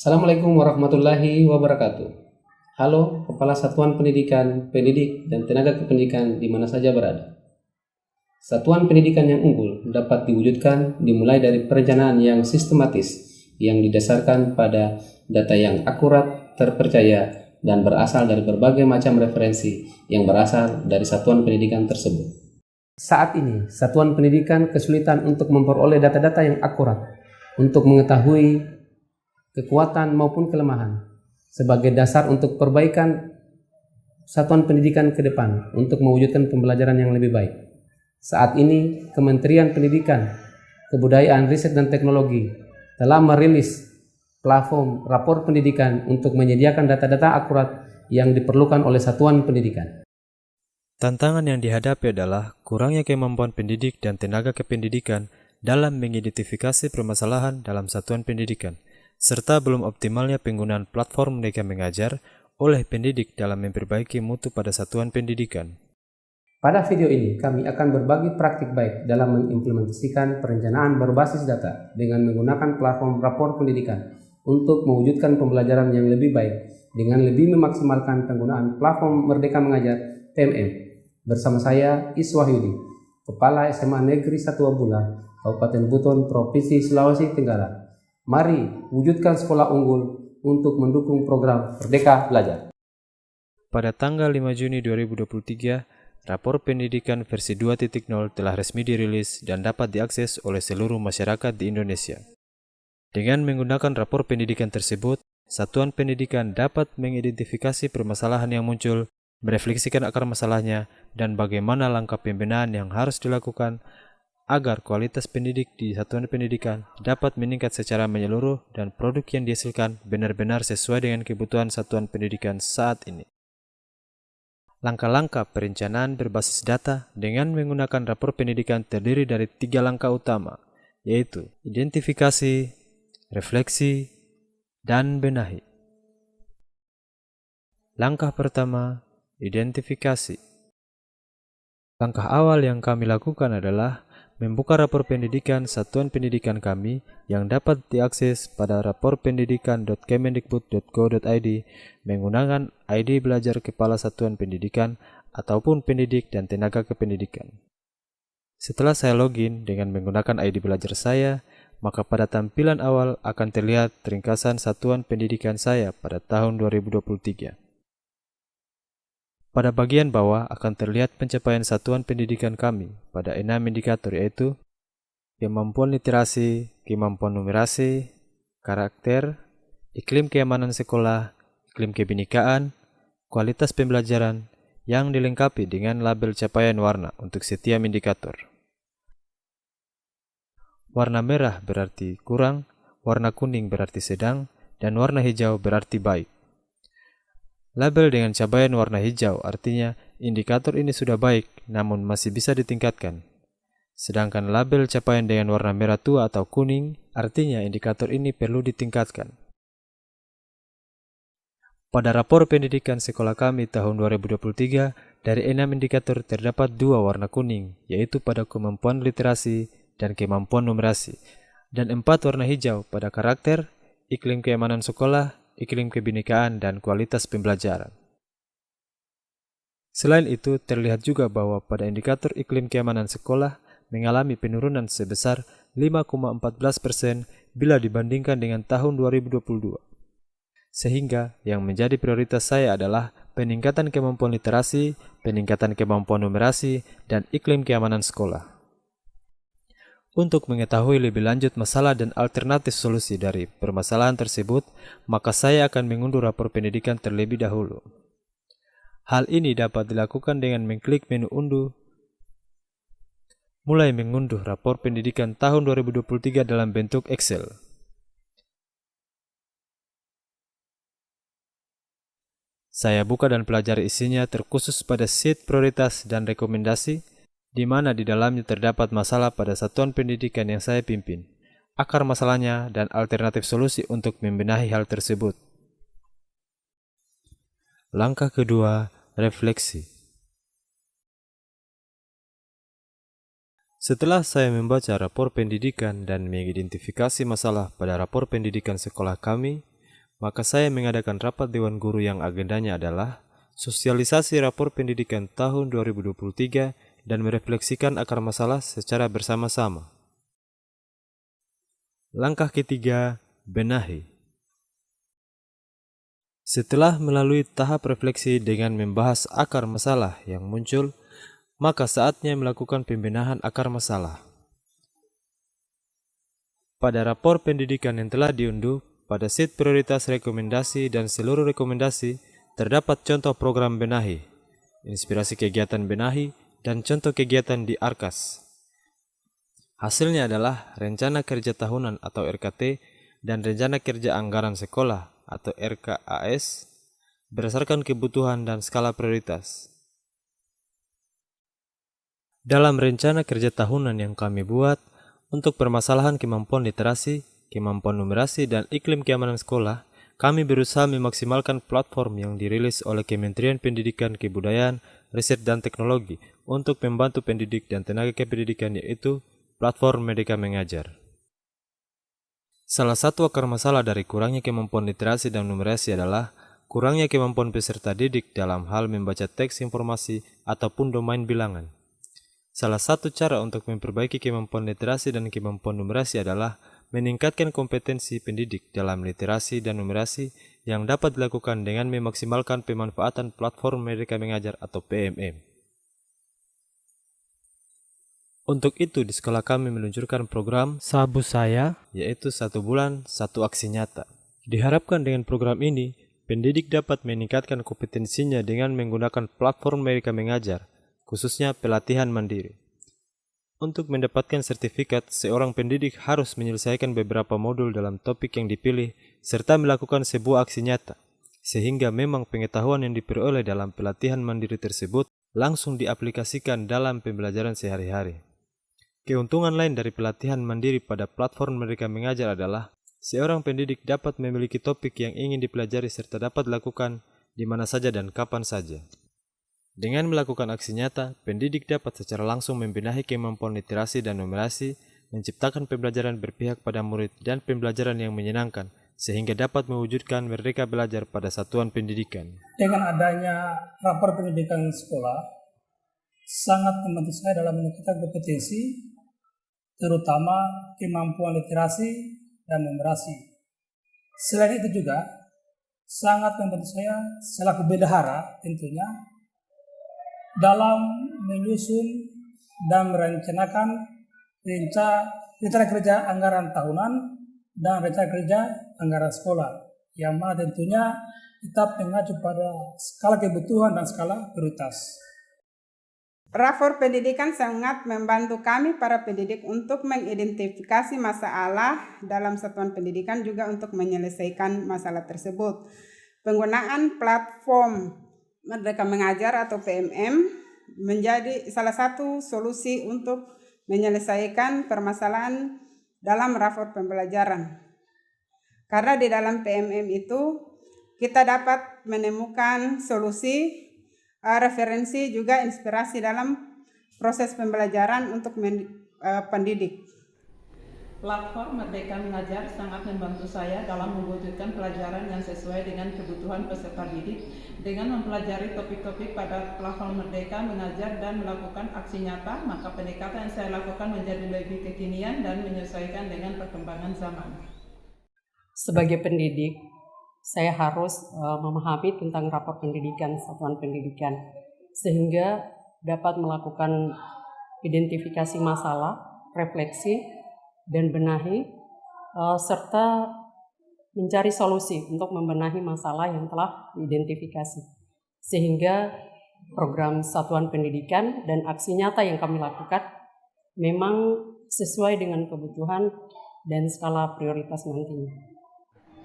Assalamualaikum warahmatullahi wabarakatuh. Halo, Kepala Satuan Pendidikan, pendidik, dan tenaga kependidikan di mana saja berada. Satuan pendidikan yang unggul dapat diwujudkan dimulai dari perencanaan yang sistematis yang didasarkan pada data yang akurat, terpercaya, dan berasal dari berbagai macam referensi yang berasal dari satuan pendidikan tersebut. Saat ini, satuan pendidikan kesulitan untuk memperoleh data-data yang akurat untuk mengetahui kekuatan maupun kelemahan sebagai dasar untuk perbaikan satuan pendidikan ke depan untuk mewujudkan pembelajaran yang lebih baik. Saat ini, Kementerian Pendidikan, Kebudayaan, Riset, dan Teknologi telah merilis platform rapor pendidikan untuk menyediakan data-data akurat yang diperlukan oleh satuan pendidikan. Tantangan yang dihadapi adalah kurangnya kemampuan pendidik dan tenaga kependidikan dalam mengidentifikasi permasalahan dalam satuan pendidikan, serta belum optimalnya penggunaan platform mereka mengajar oleh pendidik dalam memperbaiki mutu pada satuan pendidikan. Pada video ini, kami akan berbagi praktik baik dalam mengimplementasikan perencanaan berbasis data dengan menggunakan platform rapor pendidikan untuk mewujudkan pembelajaran yang lebih baik dengan lebih memaksimalkan penggunaan platform Merdeka Mengajar PMM. Bersama saya, Iswahyudi, Kepala SMA Negeri 1 Wabula, Kabupaten Buton, Provinsi Sulawesi Tenggara. Mari wujudkan sekolah unggul untuk mendukung program Merdeka Belajar. Pada tanggal 5 Juni 2023, rapor pendidikan versi 2.0 telah resmi dirilis dan dapat diakses oleh seluruh masyarakat di Indonesia. Dengan menggunakan rapor pendidikan tersebut, satuan pendidikan dapat mengidentifikasi permasalahan yang muncul, merefleksikan akar masalahnya, dan bagaimana langkah pembenahan yang harus dilakukan agar kualitas pendidik di satuan pendidikan dapat meningkat secara menyeluruh dan produk yang dihasilkan benar-benar sesuai dengan kebutuhan satuan pendidikan saat ini. Langkah-langkah perencanaan berbasis data dengan menggunakan rapor pendidikan terdiri dari 3 langkah utama, yaitu identifikasi, refleksi, dan benahi. Langkah pertama, identifikasi. Langkah awal yang kami lakukan adalah membuka rapor pendidikan satuan pendidikan kami yang dapat diakses pada raporpendidikan.kemendikbud.go.id menggunakan ID belajar kepala satuan pendidikan ataupun pendidik dan tenaga kependidikan. Setelah saya login dengan menggunakan ID belajar saya, maka pada tampilan awal akan terlihat ringkasan satuan pendidikan saya pada tahun 2023. Pada bagian bawah akan terlihat pencapaian satuan pendidikan kami pada 6 indikator, yaitu kemampuan literasi, kemampuan numerasi, karakter, iklim keamanan sekolah, iklim kebinekaan, kualitas pembelajaran, yang dilengkapi dengan label capaian warna untuk setiap indikator. Warna merah berarti kurang, warna kuning berarti sedang, dan warna hijau berarti baik. Label dengan capaian warna hijau artinya indikator ini sudah baik namun masih bisa ditingkatkan. Sedangkan label capaian dengan warna merah tua atau kuning artinya indikator ini perlu ditingkatkan. Pada rapor pendidikan sekolah kami tahun 2023, dari 6 indikator terdapat 2 warna kuning, yaitu pada kemampuan literasi dan kemampuan numerasi, dan 4 warna hijau pada karakter, iklim keamanan sekolah, iklim kebinekaan, dan kualitas pembelajaran. Selain itu, terlihat juga bahwa pada indikator iklim keamanan sekolah mengalami penurunan sebesar 5,14% bila dibandingkan dengan tahun 2022. Sehingga yang menjadi prioritas saya adalah peningkatan kemampuan literasi, peningkatan kemampuan numerasi, dan iklim keamanan sekolah. Untuk mengetahui lebih lanjut masalah dan alternatif solusi dari permasalahan tersebut, maka saya akan mengunduh rapor pendidikan terlebih dahulu. Hal ini dapat dilakukan dengan mengklik menu unduh. Mulai mengunduh rapor pendidikan tahun 2023 dalam bentuk Excel. Saya buka dan pelajari isinya terkhusus pada sheet prioritas dan rekomendasi, di mana di dalamnya terdapat masalah pada satuan pendidikan yang saya pimpin, akar masalahnya, dan alternatif solusi untuk membenahi hal tersebut. Langkah kedua, refleksi. Setelah saya membaca rapor pendidikan dan mengidentifikasi masalah pada rapor pendidikan sekolah kami, maka saya mengadakan rapat Dewan Guru yang agendanya adalah sosialisasi rapor pendidikan tahun 2023 dan merefleksikan akar masalah secara bersama-sama. Langkah ketiga, benahi. Setelah melalui tahap refleksi dengan membahas akar masalah yang muncul, maka saatnya melakukan pembenahan akar masalah. Pada rapor pendidikan yang telah diunduh, pada sheet prioritas rekomendasi dan seluruh rekomendasi, terdapat contoh program benahi, inspirasi kegiatan benahi, dan contoh kegiatan di Arkas. Hasilnya adalah Rencana Kerja Tahunan atau RKT dan Rencana Kerja Anggaran Sekolah atau RKAS berdasarkan kebutuhan dan skala prioritas. Dalam Rencana Kerja Tahunan yang kami buat, untuk permasalahan kemampuan literasi, kemampuan numerasi, dan iklim keamanan sekolah, kami berusaha memaksimalkan platform yang dirilis oleh Kementerian Pendidikan, Kebudayaan, Riset, dan Teknologi untuk membantu pendidik dan tenaga kependidikan, yaitu platform Merdeka Mengajar. Salah satu akar masalah dari kurangnya kemampuan literasi dan numerasi adalah kurangnya kemampuan peserta didik dalam hal membaca teks informasi ataupun domain bilangan. Salah satu cara untuk memperbaiki kemampuan literasi dan kemampuan numerasi adalah meningkatkan kompetensi pendidik dalam literasi dan numerasi yang dapat dilakukan dengan memaksimalkan pemanfaatan platform Merdeka Mengajar atau PMM. Untuk itu di sekolah kami meluncurkan program Sabu Saya, yaitu 1 bulan 1 aksi nyata. Diharapkan dengan program ini, pendidik dapat meningkatkan kompetensinya dengan menggunakan platform Merdeka Mengajar, khususnya pelatihan mandiri. Untuk mendapatkan sertifikat, seorang pendidik harus menyelesaikan beberapa modul dalam topik yang dipilih serta melakukan sebuah aksi nyata, sehingga memang pengetahuan yang diperoleh dalam pelatihan mandiri tersebut langsung diaplikasikan dalam pembelajaran sehari-hari. Keuntungan lain dari pelatihan mandiri pada platform Merdeka Mengajar adalah seorang pendidik dapat memiliki topik yang ingin dipelajari serta dapat dilakukan di mana saja dan kapan saja. Dengan melakukan aksi nyata, pendidik dapat secara langsung membenahi kemampuan literasi dan numerasi, menciptakan pembelajaran berpihak pada murid dan pembelajaran yang menyenangkan, sehingga dapat mewujudkan merdeka belajar pada satuan pendidikan. Dengan adanya rapor pendidikan sekolah, sangat membantu saya dalam meningkatkan kompetensi, terutama kemampuan literasi dan numerasi. Selain itu juga, sangat membantu saya selaku bendahara tentunya, dalam menyusun dan merencanakan rencana kerja anggaran tahunan dan rencana kerja anggaran sekolah, yang mana tentunya tetap mengacu pada skala kebutuhan dan skala prioritas. Rapor pendidikan sangat membantu kami para pendidik untuk mengidentifikasi masalah dalam satuan pendidikan, juga untuk menyelesaikan masalah tersebut. Penggunaan platform Merdeka Mengajar atau PMM menjadi salah satu solusi untuk menyelesaikan permasalahan dalam rapor pembelajaran. Karena di dalam PMM itu kita dapat menemukan solusi, referensi, juga inspirasi dalam proses pembelajaran untuk pendidik. Platform Merdeka Mengajar sangat membantu saya dalam mewujudkan pelajaran yang sesuai dengan kebutuhan peserta didik dengan mempelajari topik-topik pada platform Merdeka Mengajar dan melakukan aksi nyata. Maka pendekatan yang saya lakukan menjadi lebih kekinian dan menyesuaikan dengan perkembangan zaman. Sebagai pendidik, saya harus memahami tentang rapor pendidikan satuan pendidikan sehingga dapat melakukan identifikasi masalah, refleksi, dan benahi, serta mencari solusi untuk membenahi masalah yang telah diidentifikasi. Sehingga program satuan pendidikan dan aksi nyata yang kami lakukan memang sesuai dengan kebutuhan dan skala prioritas nantinya.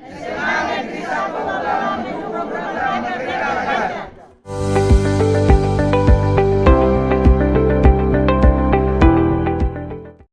Semangat bisa program Merdeka.